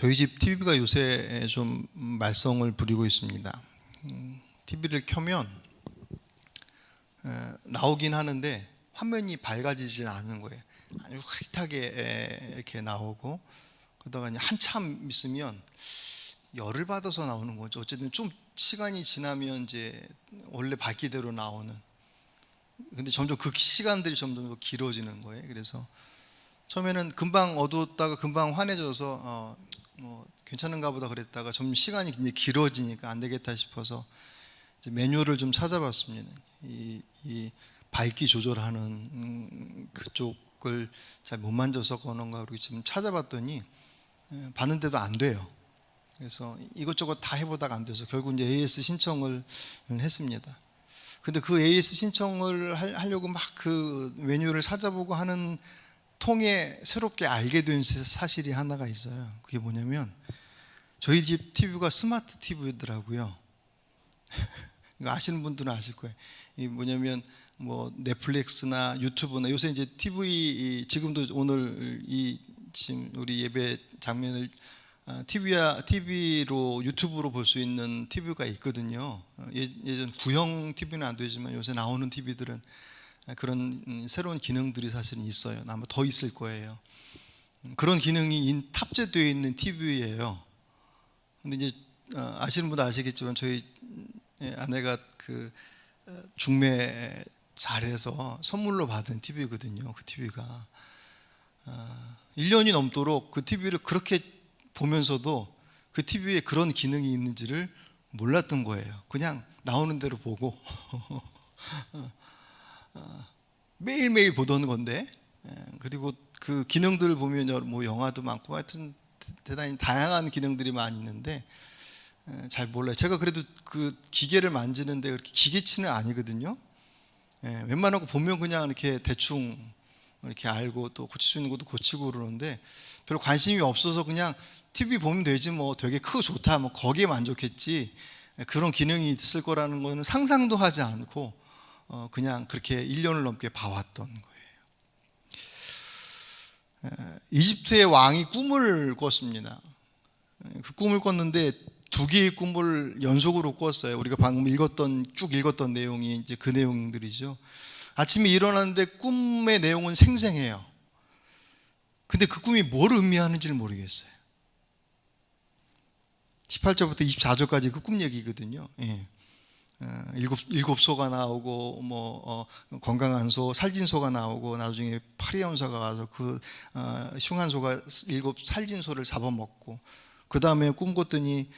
저희 집 TV가 요새 좀 말썽을 부리고 있습니다. TV를 켜면 나오긴 하는데 화면이 밝아지지 않는 거예요. 아주 흐릿하게 이렇게 나오고, 그러다가 이제 한참 있으면 열을 받아서 나오는 거죠. 어쨌든 좀 시간이 지나면 이제 원래 밝기대로 나오는. 근데 점점 그 시간들이 점점 더 길어지는 거예요. 그래서 처음에는 금방 어두웠다가 금방 환해져서 뭐 괜찮은가 보다 그랬다가 좀 시간이 이제 길어지니까 안 되겠다 싶어서 이제 매뉴얼을 좀 찾아봤습니다. 이 밝기 조절하는 그쪽을 잘 못 만져서 그런가 그러고 지금 찾아봤더니 봤는데도 안 돼요. 그래서 이것저것 다 해보다가 안 돼서 결국 이제 AS 신청을 했습니다. 근데 그 AS 신청을 하려고 막 그 메뉴를 찾아보고 하는 통에 새롭게 알게 된 사실이 하나가 있어요. 그게 뭐냐면 저희 집 TV가 스마트 TV더라고요. 이거 아시는 분들은 아실 거예요. 이게 뭐냐면 뭐 넷플릭스나 유튜브나 요새 이제 TV 지금도 오늘 이 지금 우리 예배 장면을 TV로 유튜브로 볼 수 있는 TV가 있거든요. 예전 구형 TV는 안 되지만 요새 나오는 TV들은 그런 새로운 기능들이 사실은 있어요. 아마 더 있을 거예요. 그런 기능이 탑재되어 있는 TV예요. 근데 이제 아시는 분도 아시겠지만 저희 아내가 그 중매 잘해서 선물로 받은 TV거든요. 그 TV가 1년이 넘도록 그 TV를 그렇게 보면서도 그 TV에 그런 기능이 있는지를 몰랐던 거예요. 그냥 나오는 대로 보고 매일매일 보던 건데, 그리고 그 기능들을 보면 뭐 영화도 많고 하여튼 대단히 다양한 기능들이 많이 있는데 잘 몰라요. 제가 그래도 그 기계를 만지는데 그렇게 기계치는 아니거든요. 웬만한 거 보면 그냥 이렇게 대충 이렇게 알고 또 고칠 수 있는 것도 고치고 그러는데 별로 관심이 없어서 그냥 TV 보면 되지 뭐 되게 크고 좋다 뭐 거기에 만족했지 그런 기능이 있을 거라는 거는 상상도 하지 않고 그냥 그렇게 1년을 넘게 봐왔던 거예요. 이집트의 왕이 꿈을 꿨습니다. 그 꿈을 꿨는데 두 개의 꿈을 연속으로 꿨어요. 우리가 방금 쭉 읽었던 내용이 이제 그 내용들이죠. 아침에 일어났는데 꿈의 내용은 생생해요. 근데 그 꿈이 뭘 의미하는지를 모르겠어요. 18절부터 24절까지 그 꿈 얘기거든요. 일곱 소가 나오고 뭐 건강한 소, 살진 소가 나오고 나중에 파리온 소가 와서 그 흉한 소가 일곱 살진 소를 잡아먹고 그 다음에 꿈 꿨더니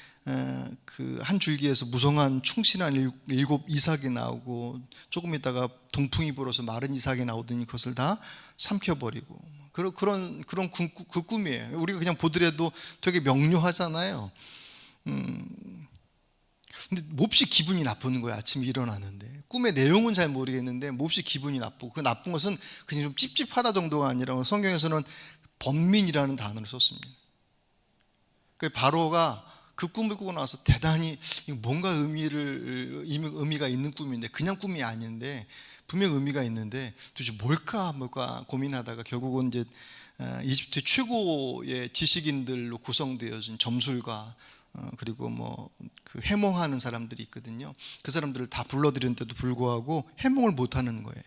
그 한 줄기에서 무성한 충실한 일곱 이삭이 나오고 조금 있다가 동풍이 불어서 마른 이삭이 나오더니 그것을 다 삼켜버리고 그런 그 꿈이에요. 우리가 그냥 보더라도 되게 명료하잖아요. 근데 몹시 기분이 나쁘는 거예요. 아침에 일어나는데 꿈의 내용은 잘 모르겠는데 몹시 기분이 나쁘고 그 나쁜 것은 그냥 좀 찝찝하다 정도가 아니라 성경에서는 번민이라는 단어를 썼습니다. 그 바로가 그 꿈을 꾸고 나서 대단히 뭔가 의미가 있는 꿈인데 그냥 꿈이 아닌데 분명 의미가 있는데 도대체 뭘까 고민하다가 결국은 이제 이집트 최고의 지식인들로 구성되어진 점술가 그리고 뭐 그 해몽하는 사람들이 있거든요. 그 사람들을 다 불러들였는데도 불구하고 해몽을 못하는 거예요.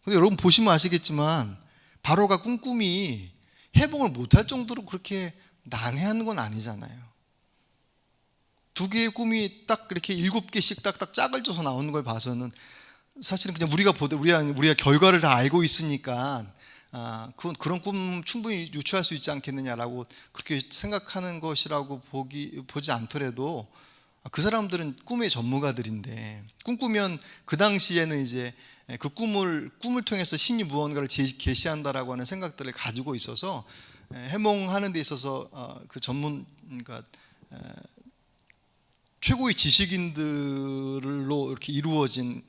근데 여러분 보시면 아시겠지만 바로가 꿈이 해몽을 못할 정도로 그렇게 난해한 건 아니잖아요. 두 개의 꿈이 딱 이렇게 7개씩 딱딱 짝을 져서 나오는 걸 봐서는 사실은 그냥 우리가 결과를 다 알고 있으니까 그런 꿈 충분히 유추할 수 있지 않겠느냐라고 그렇게 생각하는 것이라고 보지 않더라도 그 사람들은 꿈의 전문가들인데 꿈꾸면 그 당시에는 이제 그 꿈을 통해서 신이 무언가를 계시한다라고 하는 생각들을 가지고 있어서 해몽하는 데 있어서 그 그러니까 최고의 지식인들로 이렇게 이루어진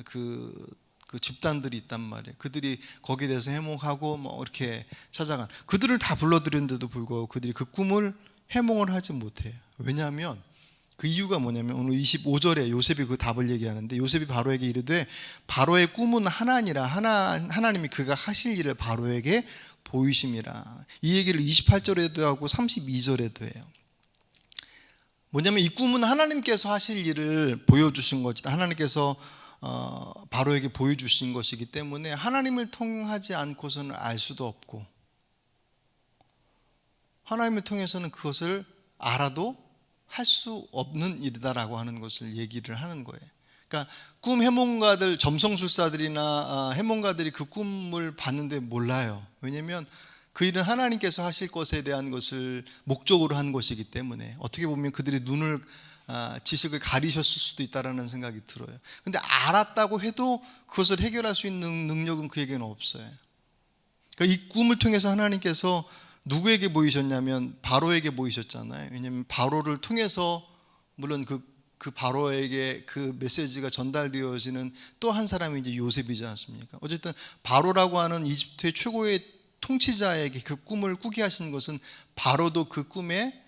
그 집단들이 있단 말이에요. 그들이 거기에 대해서 해몽하고 뭐 이렇게 찾아간 그들을 다 불러들였는데도 불구하고 그들이 그 꿈을 해몽을 하지 못해요. 왜냐하면 그 이유가 뭐냐면 오늘 25절에 요셉이 그 답을 얘기하는데 요셉이 바로에게 이르되 바로의 꿈은 하나니라 하나님이 그가 하실 일을 바로에게 보이심이라. 이 얘기를 28절에도 하고 32절에도 해요. 뭐냐면 이 꿈은 하나님께서 하실 일을 보여주신 것이다. 하나님께서 바로에게 보여주신 것이기 때문에 하나님을 통하지 않고서는 알 수도 없고, 하나님을 통해서는 그것을 알아도 할 수 없는 일이다라고 하는 것을 얘기를 하는 거예요. 그러니까 꿈 해몽가들, 점성술사들이나 해몽가들이 그 꿈을 봤는데 몰라요. 왜냐하면 그 일은 하나님께서 하실 것에 대한 것을 목적으로 한 것이기 때문에 어떻게 보면 그들의 눈을, 지식을 가리셨을 수도 있다라는 생각이 들어요. 근데 알았다고 해도 그것을 해결할 수 있는 능력은 그에게는 없어요. 그러니까 이 꿈을 통해서 하나님께서 누구에게 보이셨냐면 바로에게 보이셨잖아요. 왜냐하면 바로를 통해서, 물론 그 바로에게 그 메시지가 전달되어지는 또 한 사람이 이제 요셉이지 않습니까? 어쨌든 바로라고 하는 이집트의 최고의 통치자에게 그 꿈을 꾸게 하신 것은 바로도 그 꿈의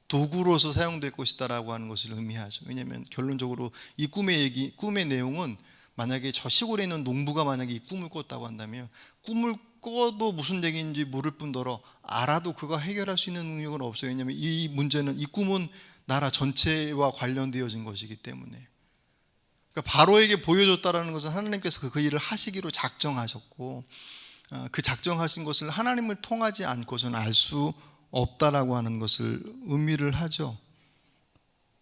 도구로서 사용될 것이다라고 하는 것을 의미하죠. 왜냐하면 결론적으로 이 꿈의 내용은, 만약에 저 시골에 있는 농부가 만약에 이 꿈을 꿨다고 한다면 꿈을 꿔도 무슨 얘기인지 모를 뿐더러 알아도 그거 해결할 수 있는 능력은 없어요. 왜냐하면 이 문제는, 이 꿈은 나라 전체와 관련되어진 것이기 때문에. 그러니까 바로에게 보여줬다라는 것은 하나님께서 그 일을 하시기로 작정하셨고, 그 작정하신 것을 하나님을 통하지 않고서는 알 수 없다라고 하는 것을 의미를 하죠.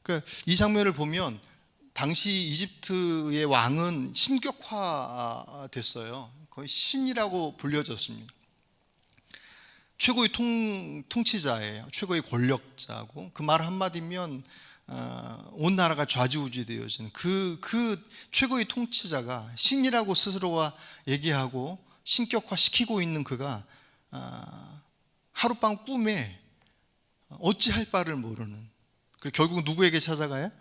그러니까 이 장면을 보면 당시 이집트의 왕은 신격화됐어요. 거의 신이라고 불려졌습니다. 최고의 통치자예요. 최고의 권력자고, 그 말 한마디면 온 나라가 좌지우지되어지는 그 최고의 통치자가 신이라고 스스로가 얘기하고 신격화시키고 있는 그가 하룻밤 꿈에 어찌할 바를 모르는, 그리고 결국 누구에게 찾아가요?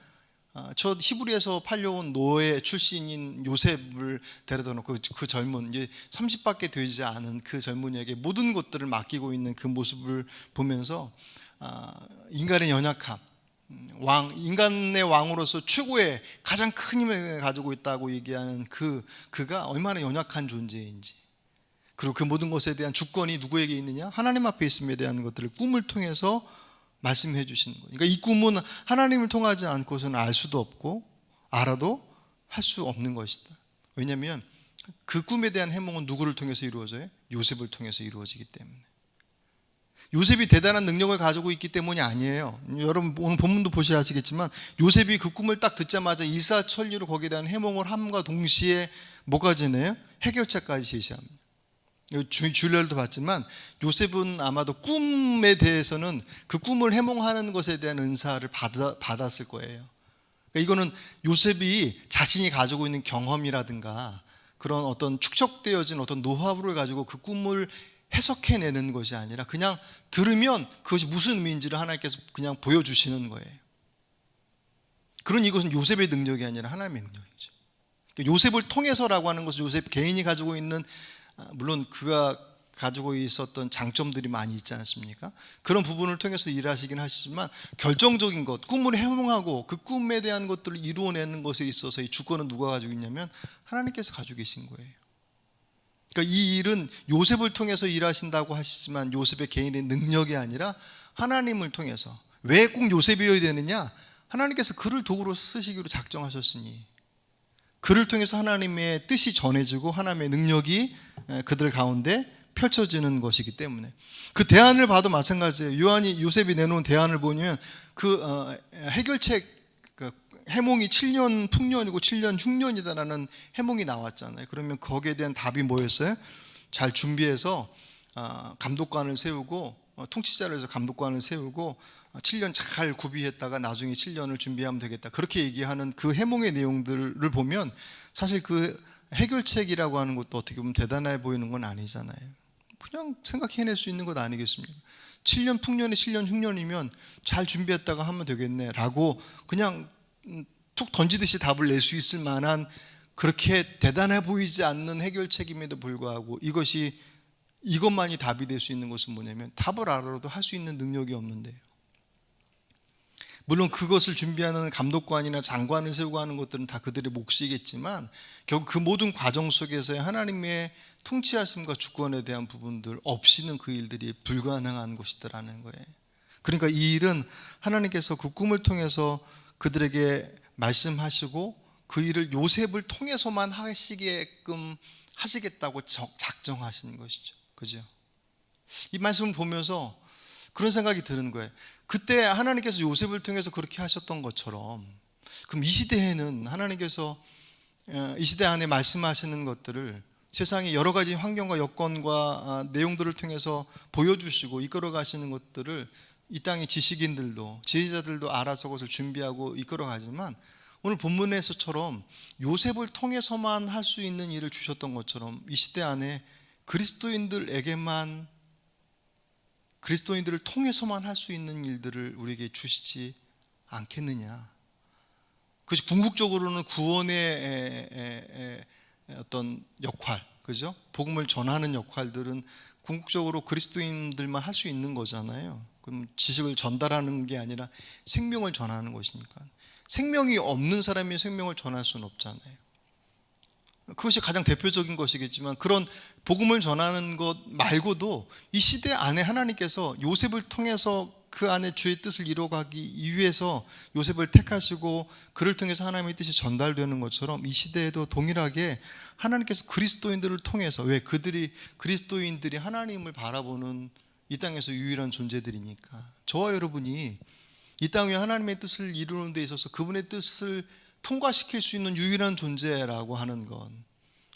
저 히브리에서 팔려온 노예 출신인 요셉을 데려다 놓고 그 젊은, 이제 30밖에 되지 않은 그 젊은이에게 모든 것들을 맡기고 있는 그 모습을 보면서 인간의 연약함, 인간의 왕으로서 최고의 가장 큰 힘을 가지고 있다고 얘기하는 그가 얼마나 연약한 존재인지, 그리고 그 모든 것에 대한 주권이 누구에게 있느냐? 하나님 앞에 있음에 대한 것들을 꿈을 통해서 말씀해 주시는 거예요. 그러니까 이 꿈은 하나님을 통하지 않고서는 알 수도 없고 알아도 할 수 없는 것이다. 왜냐하면 그 꿈에 대한 해몽은 누구를 통해서 이루어져요? 요셉을 통해서 이루어지기 때문에. 요셉이 대단한 능력을 가지고 있기 때문이 아니에요. 여러분 오늘 본문도 보셔야 아시겠지만, 요셉이 그 꿈을 딱 듣자마자 일사천리로 거기에 대한 해몽을 함과 동시에 뭐가 지네요? 해결책까지 제시합니다. 주일날도 봤지만 요셉은 아마도 꿈에 대해서는 그 꿈을 해몽하는 것에 대한 은사를 받았을 거예요. 그러니까 이거는 요셉이 자신이 가지고 있는 경험이라든가 그런 어떤 축적되어진 어떤 노하우를 가지고 그 꿈을 해석해내는 것이 아니라 그냥 들으면 그것이 무슨 의미인지를 하나님께서 그냥 보여주시는 거예요. 그러니 이것은 요셉의 능력이 아니라 하나님의 능력이죠. 그러니까 요셉을 통해서라고 하는 것은 요셉 개인이 가지고 있는, 물론 그가 가지고 있었던 장점들이 많이 있지 않습니까? 그런 부분을 통해서 일하시긴 하시지만 결정적인 것, 꿈을 해몽하고 그 꿈에 대한 것들을 이루어내는 것에 있어서 이 주권은 누가 가지고 있냐면 하나님께서 가지고 계신 거예요. 그러니까 이 일은 요셉을 통해서 일하신다고 하시지만 요셉의 개인의 능력이 아니라 하나님을 통해서. 왜 꼭 요셉이어야 되느냐? 하나님께서 그를 도구로 쓰시기로 작정하셨으니, 그를 통해서 하나님의 뜻이 전해지고 하나님의 능력이 그들 가운데 펼쳐지는 것이기 때문에. 그 대안을 봐도 마찬가지예요. 요셉이 내놓은 대안을 보면 그 해결책, 해몽이 7년 풍년이고 7년 흉년이다라는 해몽이 나왔잖아요. 그러면 거기에 대한 답이 뭐였어요? 잘 준비해서 감독관을 세우고, 통치자를 해서 감독관을 세우고 7년 잘 구비했다가 나중에 7년을 준비하면 되겠다, 그렇게 얘기하는 그 해몽의 내용들을 보면 사실 그 해결책이라고 하는 것도 어떻게 보면 대단해 보이는 건 아니잖아요. 그냥 생각해낼 수 있는 것 아니겠습니까? 7년 풍년이 7년 흉년이면 잘 준비했다가 하면 되겠네 라고 그냥 툭 던지듯이 답을 낼 수 있을 만한, 그렇게 대단해 보이지 않는 해결책임에도 불구하고 이것만이 답이 될 수 있는 것은 뭐냐면 답을 알아도 할 수 있는 능력이 없는데요. 물론 그것을 준비하는 감독관이나 장관을 세우고 하는 것들은 다 그들의 몫이겠지만 결국 그 모든 과정 속에서의 하나님의 통치하심과 주권에 대한 부분들 없이는 그 일들이 불가능한 것이더라는 거예요. 그러니까 이 일은 하나님께서 그 꿈을 통해서 그들에게 말씀하시고 그 일을 요셉을 통해서만 하시게끔 하시겠다고 작정하신 것이죠. 그죠? 이 말씀을 보면서 그런 생각이 드는 거예요. 그때 하나님께서 요셉을 통해서 그렇게 하셨던 것처럼 그럼 이 시대에는 하나님께서 이 시대 안에 말씀하시는 것들을 세상의 여러 가지 환경과 여건과 내용들을 통해서 보여주시고 이끌어 가시는 것들을 이 땅의 지식인들도 지혜자들도 알아서 그것을 준비하고 이끌어 가지만 오늘 본문에서처럼 요셉을 통해서만 할 수 있는 일을 주셨던 것처럼 이 시대 안에 그리스도인들에게만 그리스도인들을 통해서만 할 수 있는 일들을 우리에게 주시지 않겠느냐. 그것이 궁극적으로는 구원의 어떤 역할, 그죠? 복음을 전하는 역할들은 궁극적으로 그리스도인들만 할 수 있는 거잖아요. 그럼 지식을 전달하는 게 아니라 생명을 전하는 것이니까. 생명이 없는 사람이 생명을 전할 수는 없잖아요. 그것이 가장 대표적인 것이겠지만 그런 복음을 전하는 것 말고도 이 시대 안에 하나님께서 요셉을 통해서 그 안에 주의 뜻을 이루어가기 위해서 요셉을 택하시고 그를 통해서 하나님의 뜻이 전달되는 것처럼 이 시대에도 동일하게 하나님께서 그리스도인들을 통해서 왜 그리스도인들이 하나님을 바라보는 이 땅에서 유일한 존재들이니까 저와 여러분이 이 땅 위에 하나님의 뜻을 이루는 데 있어서 그분의 뜻을 통과시킬 수 있는 유일한 존재라고 하는 건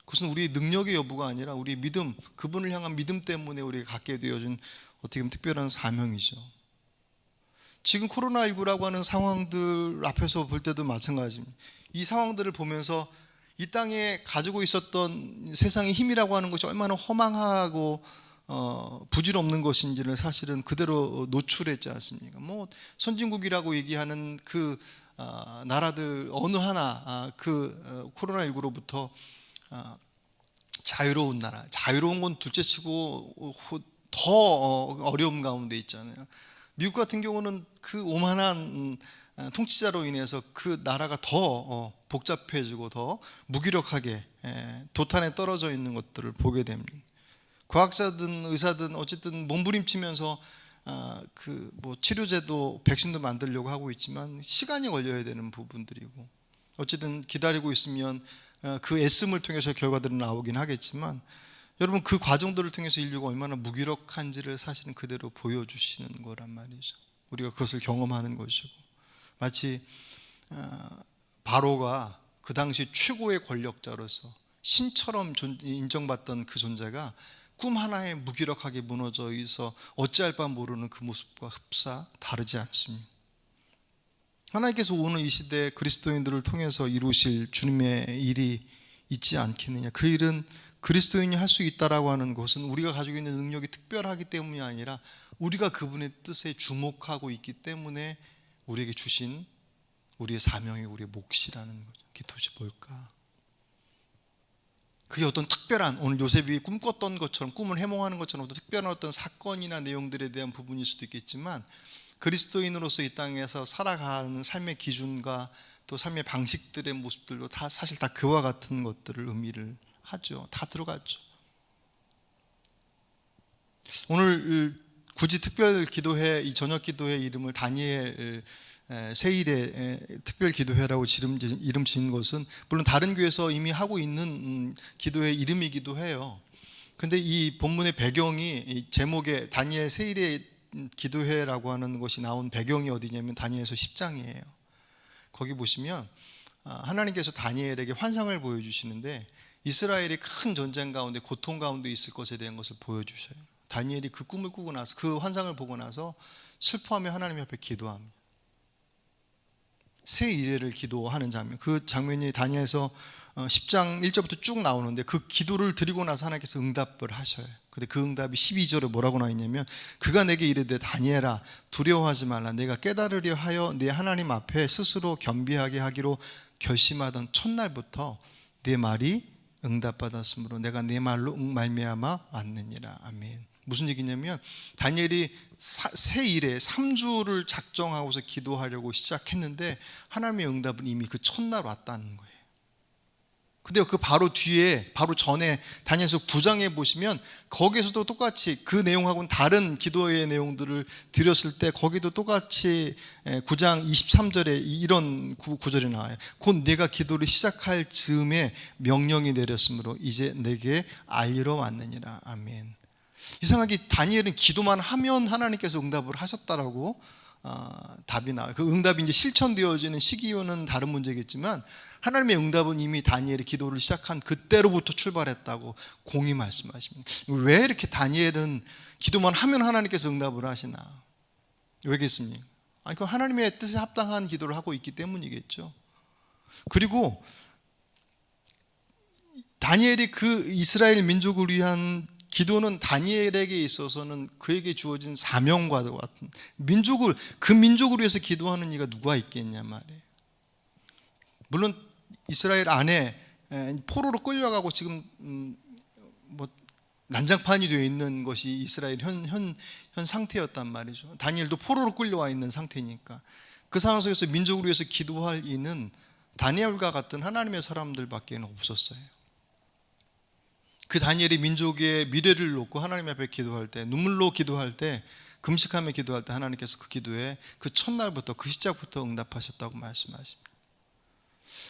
그것은 우리의 능력의 여부가 아니라 우리의 믿음, 그분을 향한 믿음 때문에 우리가 갖게 되어진 어떻게 보면 특별한 사명이죠. 지금 코로나19라고 하는 상황들 앞에서 볼 때도 마찬가지입니다. 이 상황들을 보면서 이 땅에 가지고 있었던 세상의 힘이라고 하는 것이 얼마나 허망하고 부질없는 것인지를 사실은 그대로 노출했지 않습니까? 뭐 선진국이라고 얘기하는 그 나라들 어느 하나 코로나19로부터 자유로운 나라, 자유로운 건 둘째치고 더 어려움 가운데 있잖아요. 미국 같은 경우는 그 오만한 통치자로 인해서 그 나라가 더 복잡해지고 더 무기력하게 도탄에 떨어져 있는 것들을 보게 됩니다. 과학자든 의사든 어쨌든 몸부림치면서 뭐 치료제도 백신도 만들려고 하고 있지만 시간이 걸려야 되는 부분들이고 어쨌든 기다리고 있으면 그 애씀을 통해서 결과들은 나오긴 하겠지만 여러분 그 과정들을 통해서 인류가 얼마나 무기력한지를 사실은 그대로 보여주시는 거란 말이죠. 우리가 그것을 경험하는 것이고 마치 바로가 그 당시 최고의 권력자로서 신처럼 인정받던 그 존재가 꿈 하나에 무기력하게 무너져 있어 어찌할 바 모르는 그 모습과 흡사 다르지 않습니다. 하나님께서 오는 이 시대에 그리스도인들을 통해서 이루실 주님의 일이 있지 않겠느냐. 그 일은 그리스도인이 할 수 있다라고 하는 것은 우리가 가지고 있는 능력이 특별하기 때문이 아니라 우리가 그분의 뜻에 주목하고 있기 때문에 우리에게 주신 우리의 사명이 우리의 몫이라는 거죠. 그게 도대체 뭘까? 그게 어떤 특별한 오늘 요셉이 꿈꿨던 것처럼 꿈을 해몽하는 것처럼 어떤 특별한 어떤 사건이나 내용들에 대한 부분일 수도 있겠지만 그리스도인으로서 이 땅에서 살아가는 삶의 기준과 또 삶의 방식들의 모습들도 다 사실 다 그와 같은 것들을 의미를 하죠. 다 들어갔죠. 오늘 굳이 특별 기도회 이 저녁 기도회 이름을 다니엘 세일의 특별 기도회라고 이름 지은 것은 물론 다른 교회에서 이미 하고 있는 기도회 이름이기도 해요. 그런데 이 본문의 배경이 이 제목에 다니엘 세일의 기도회라고 하는 것이 나온 배경이 어디냐면 다니엘서 10장이에요. 거기 보시면 하나님께서 다니엘에게 환상을 보여주시는데 이스라엘이 큰 전쟁 가운데 고통 가운데 있을 것에 대한 것을 보여주셔요. 다니엘이 그 꿈을 꾸고 나서 그 환상을 보고 나서 슬퍼하며 하나님 앞에 기도합니다. 새 이래를 기도하는 장면, 그 장면이 다니엘서 10장 1절부터 쭉 나오는데 그 기도를 드리고 나서 하나님께서 응답을 하셔요. 근데 그 응답이 12절에 뭐라고 나와 있냐면 그가 내게 이르되 다니엘아 두려워하지 말라. 내가 깨달으려 하여 네 하나님 앞에 스스로 겸비하게 하기로 결심하던 첫날부터 네 말이 응답받았으므로 내가 네 말로 말미암아 왔느니라. 아멘. 무슨 얘기냐면 다니엘이 새 일에 3주를 작정하고서 기도하려고 시작했는데 하나님의 응답은 이미 그 첫날 왔다는 거예요. 근데 그 바로 뒤에, 바로 전에 다니엘서 9장에 보시면 거기에서도 똑같이 그 내용하고는 다른 기도의 내용들을 드렸을 때 거기도 똑같이 9장 23절에 이런 구절이 나와요. 곧 내가 기도를 시작할 즈음에 명령이 내렸으므로 이제 내게 알리러 왔느니라. 아멘. 이상하게 다니엘은 기도만 하면 하나님께서 응답을 하셨다라고 답이 나와요. 그 응답이 이제 실천되어지는 시기와는 다른 문제겠지만 하나님의 응답은 이미 다니엘이 기도를 시작한 그때로부터 출발했다고 공히 말씀하십니다. 왜 이렇게 다니엘은 기도만 하면 하나님께서 응답을 하시나? 왜겠습니까? 아니, 그 하나님의 뜻에 합당한 기도를 하고 있기 때문이겠죠. 그리고 다니엘이 그 이스라엘 민족을 위한 기도는 다니엘에게 있어서는 그에게 주어진 사명과 같은 그 민족을 위해서 기도하는 이가 누가 있겠냐 말이에요. 물론 이스라엘 안에 포로로 끌려가고 지금 뭐 난장판이 되어 있는 것이 이스라엘 현 상태였단 말이죠. 다니엘도 포로로 끌려와 있는 상태니까 그 상황 속에서 민족을 위해서 기도할 이는 다니엘과 같은 하나님의 사람들밖에 없었어요. 그 다니엘이 민족의 미래를 놓고 하나님 앞에 기도할 때, 눈물로 기도할 때, 금식하며 기도할 때 하나님께서 그 기도에 그 첫날부터, 그 시작부터 응답하셨다고 말씀하십니다.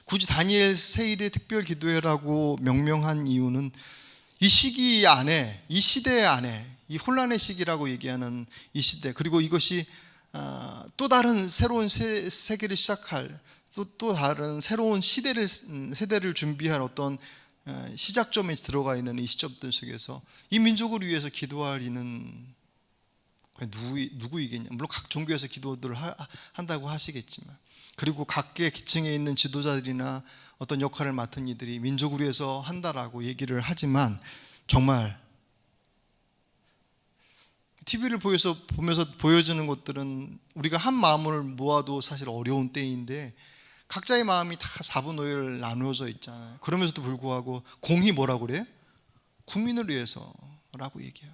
굳이 다니엘 세일의 특별 기도회라고 명명한 이유는 이 시기 안에, 이 시대 안에, 이 혼란의 시기라고 얘기하는 이 시대, 그리고 이것이 또 다른 새로운 세계를 시작할, 또 다른 새로운 세대를 준비할 어떤 시작점에 들어가 있는 이 시점들 속에서 이 민족을 위해서 기도할 이는 누구이겠냐. 물론 각 종교에서 기도들을 한다고 하시겠지만, 그리고 각계 계층에 있는 지도자들이나 어떤 역할을 맡은 이들이 민족을 위해서 한다라고 얘기를 하지만, 정말 TV를 보면서 보여주는 것들은 우리가 한 마음을 모아도 사실 어려운 때인데 각자의 마음이 다 4분 5일 나누어져 있잖아요. 그러면서도 불구하고 공히 뭐라고 그래요? 국민을 위해서라고 얘기해요.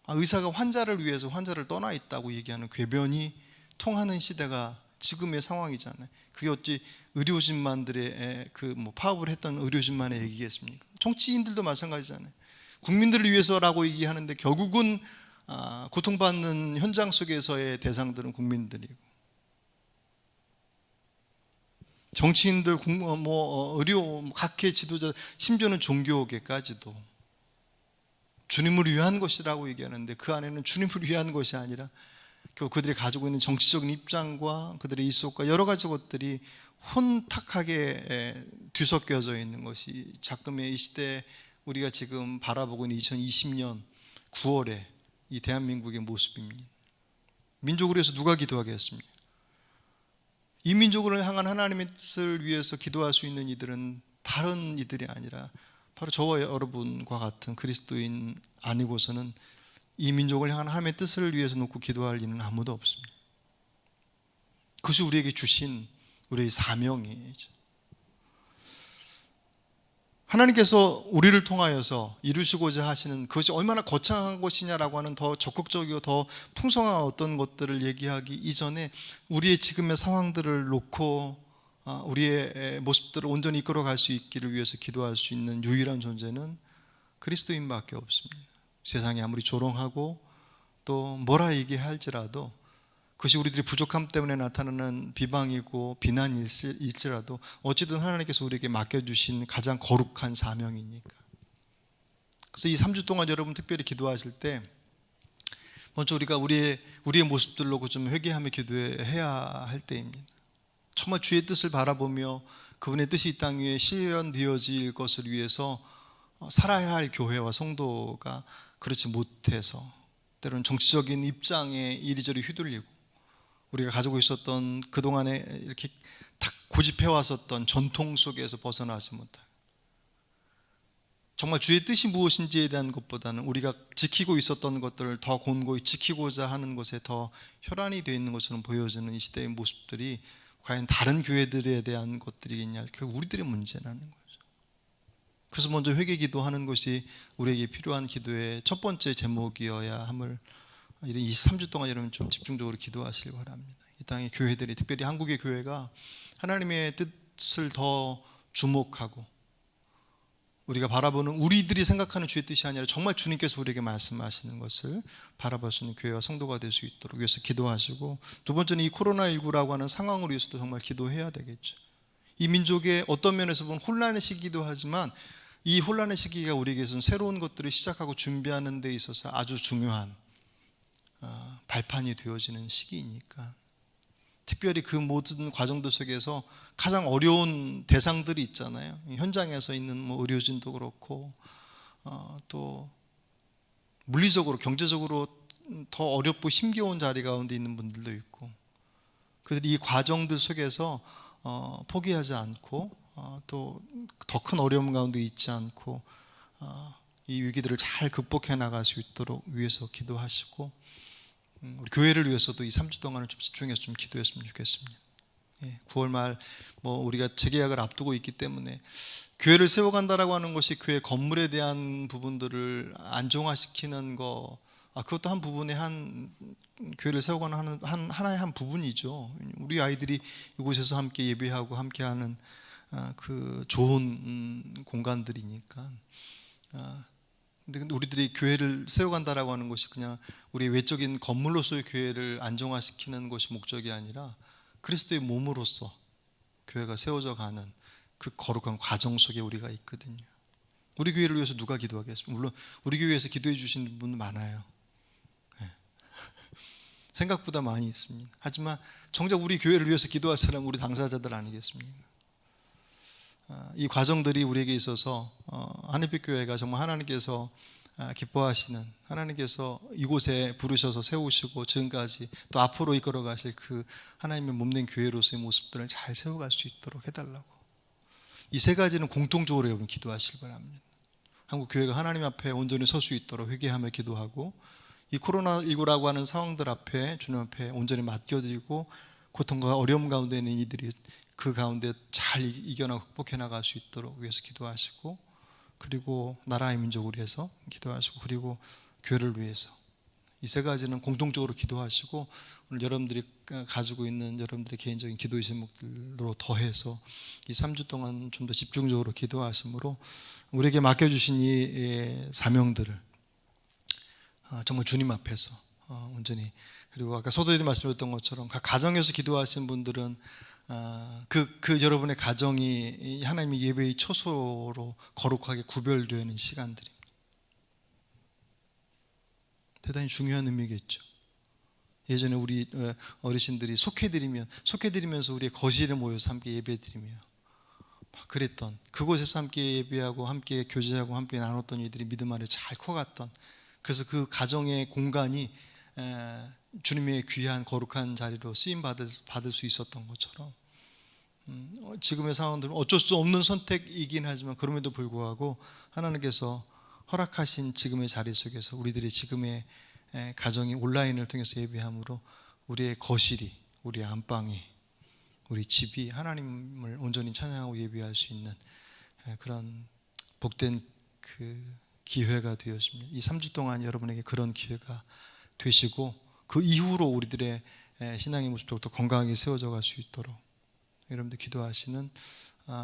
의사가 환자를 위해서 환자를 떠나 있다고 얘기하는 궤변이 통하는 시대가 지금의 상황이잖아요. 그게 어찌 의료진만들의 파업을 했던 의료진만의 얘기겠습니까? 정치인들도 마찬가지잖아요. 국민들을 위해서라고 얘기하는데 결국은 고통받는 현장 속에서의 대상들은 국민들이고, 정치인들, 의료, 각계 지도자, 심지어는 종교계까지도 주님을 위한 것이라고 얘기하는데 그 안에는 주님을 위한 것이 아니라 그들이 가지고 있는 정치적인 입장과 그들의 이속과 여러 가지 것들이 혼탁하게 뒤섞여져 있는 것이 작금의 이 시대, 우리가 지금 바라보고 있는 2020년 9월에 이 대한민국의 모습입니다. 민족을 위해서 누가 기도하겠습니까? 이 민족을 향한 하나님의 뜻을 위해서 기도할 수 있는 이들은 다른 이들이 아니라 바로 저와 여러분과 같은 그리스도인 아니고서는 이 민족을 향한 하나님의 뜻을 위해서 놓고 기도할 이는 아무도 없습니다. 그것이 우리에게 주신 우리의 사명이죠. 하나님께서 우리를 통하여서 이루시고자 하시는 그것이 얼마나 거창한 것이냐라고 하는 더 적극적이고 더 풍성한 어떤 것들을 얘기하기 이전에 우리의 지금의 상황들을 놓고 우리의 모습들을 온전히 이끌어갈 수 있기를 위해서 기도할 수 있는 유일한 존재는 그리스도인밖에 없습니다. 세상이 아무리 조롱하고 또 뭐라 얘기할지라도 그것이 우리들이 부족함 때문에 나타나는 비방이고 비난일지라도 어찌든 하나님께서 우리에게 맡겨주신 가장 거룩한 사명이니까. 그래서 이 3주 동안 여러분 특별히 기도하실 때 먼저 우리가 우리의 모습들로 좀 회개하며 기도해야 할 때입니다. 정말 주의 뜻을 바라보며 그분의 뜻이 이 땅 위에 실현되어질 것을 위해서 살아야 할 교회와 성도가 그렇지 못해서 때로는 정치적인 입장에 이리저리 휘둘리고 우리가 가지고 있었던 그동안에 이렇게 딱 고집해 왔었던 전통 속에서 벗어나지 못하고, 정말 주의 뜻이 무엇인지에 대한 것보다는 우리가 지키고 있었던 것들을 더 곤고히 지키고자 하는 것에 더 혈안이 되어 있는 것처럼 보여지는 이 시대의 모습들이 과연 다른 교회들에 대한 것들이겠냐, 결국 우리들의 문제라는 거죠. 그래서 먼저 회개 기도하는 것이 우리에게 필요한 기도의 첫 번째 제목이어야 함을 이런 23주 동안 여러분 좀 집중적으로 기도하시길 바랍니다. 이 땅의 교회들이, 특별히 한국의 교회가 하나님의 뜻을 더 주목하고 우리가 바라보는, 우리들이 생각하는 주의 뜻이 아니라 정말 주님께서 우리에게 말씀하시는 것을 바라볼 수 있는 교회와 성도가 될 수 있도록 위해서 기도하시고, 두 번째는 이 코로나19라고 하는 상황을 위해서도 정말 기도해야 되겠죠. 이 민족의 어떤 면에서 보면 혼란의 시기이기도 하지만 이 혼란의 시기가 우리에게서는 새로운 것들을 시작하고 준비하는 데 있어서 아주 중요한 발판이 되어지는 시기이니까, 특별히 그 모든 과정들 속에서 가장 어려운 대상들이 있잖아요. 현장에서 있는 뭐 의료진도 그렇고 또 물리적으로 경제적으로 더 어렵고 힘겨운 자리 가운데 있는 분들도 있고, 그들이 이 과정들 속에서 포기하지 않고 또 더 큰 어려움 가운데 있지 않고 이 위기들을 잘 극복해 나갈 수 있도록 위해서 기도하시고, 우리 교회를 위해서도 이 3주 동안은 좀 집중해서 좀 기도했으면 좋겠습니다. 9월 말 뭐 우리가 재계약을 앞두고 있기 때문에 교회를 세워간다라고 하는 것이 교회 건물에 대한 부분들을 안정화시키는 거, 그것도 한 부분의 한 교회를 세워가는 하나의 한 부분이죠. 우리 아이들이 이곳에서 함께 예배하고 함께하는 그 좋은 공간들이니까. 근데 우리들이 교회를 세워간다라고 하는 것이 그냥 우리 외적인 건물로서의 교회를 안정화시키는 것이 목적이 아니라 그리스도의 몸으로서 교회가 세워져 가는 그 거룩한 과정 속에 우리가 있거든요. 우리 교회를 위해서 누가 기도하겠습니까? 물론 우리 교회에서 기도해 주시는 분 많아요. 생각보다 많이 있습니다. 하지만 정작 우리 교회를 위해서 기도할 사람은 우리 당사자들 아니겠습니까? 이 과정들이 우리에게 있어서 하늘빛 교회가 정말 하나님께서 기뻐하시는, 하나님께서 이곳에 부르셔서 세우시고 지금까지 또 앞으로 이끌어 가실 그 하나님의 몸된 교회로서의 모습들을 잘 세워갈 수 있도록 해달라고, 이 세 가지는 공통적으로 여러분 기도하시기 바랍니다. 한국 교회가 하나님 앞에 온전히 설 수 있도록 회개하며 기도하고, 이 코로나19라고 하는 상황들 앞에 주님 앞에 온전히 맡겨드리고, 고통과 어려움 가운데 있는 이들이 그 가운데 잘 이겨나고 극복해 나갈 수 있도록 위해서 기도하시고, 그리고 나라의 민족을 위해서 기도하시고, 그리고 교회를 위해서, 이 세 가지는 공통적으로 기도하시고, 오늘 여러분들이 가지고 있는 여러분들의 개인적인 기도의 제목들로 더해서 이 3주 동안 좀 더 집중적으로 기도하심으로 우리에게 맡겨주신 이 사명들을 정말 주님 앞에서 온전히, 그리고 아까 서도일이 말씀드렸던 것처럼 각 가정에서 기도하신 분들은 그 여러분의 가정이 하나님의 예배의 처소로 거룩하게 구별되는 시간들입니다. 대단히 중요한 의미겠죠. 예전에 우리 어르신들이 속해드리면서 우리의 거실에 모여서 함께 예배드리며 그랬던, 그곳에서 함께 예배하고 함께 교제하고 함께 나눴던 이들이 믿음 안에 잘 커갔던, 그래서 그 가정의 공간이 주님의 귀한 거룩한 자리로 쓰임 받을 수 있었던 것처럼, 지금의 상황들은 어쩔 수 없는 선택이긴 하지만 그럼에도 불구하고 하나님께서 허락하신 지금의 자리 속에서 우리들이 지금의 가정이 온라인을 통해서 예배함으로 우리의 거실이, 우리 안방이, 우리 집이 하나님을 온전히 찬양하고 예배할 수 있는 그런 복된 그 기회가 되었습니다. 이 3주 동안 여러분에게 그런 기회가 되시고, 그 이후로 우리들의 신앙의 모습도 더 건강하게 세워져 갈 수 있도록 여러분들 기도하시는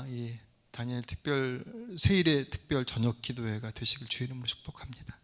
이 다니엘 특별 세일의 특별 저녁 기도회가 되시길 주의 이름으로 축복합니다.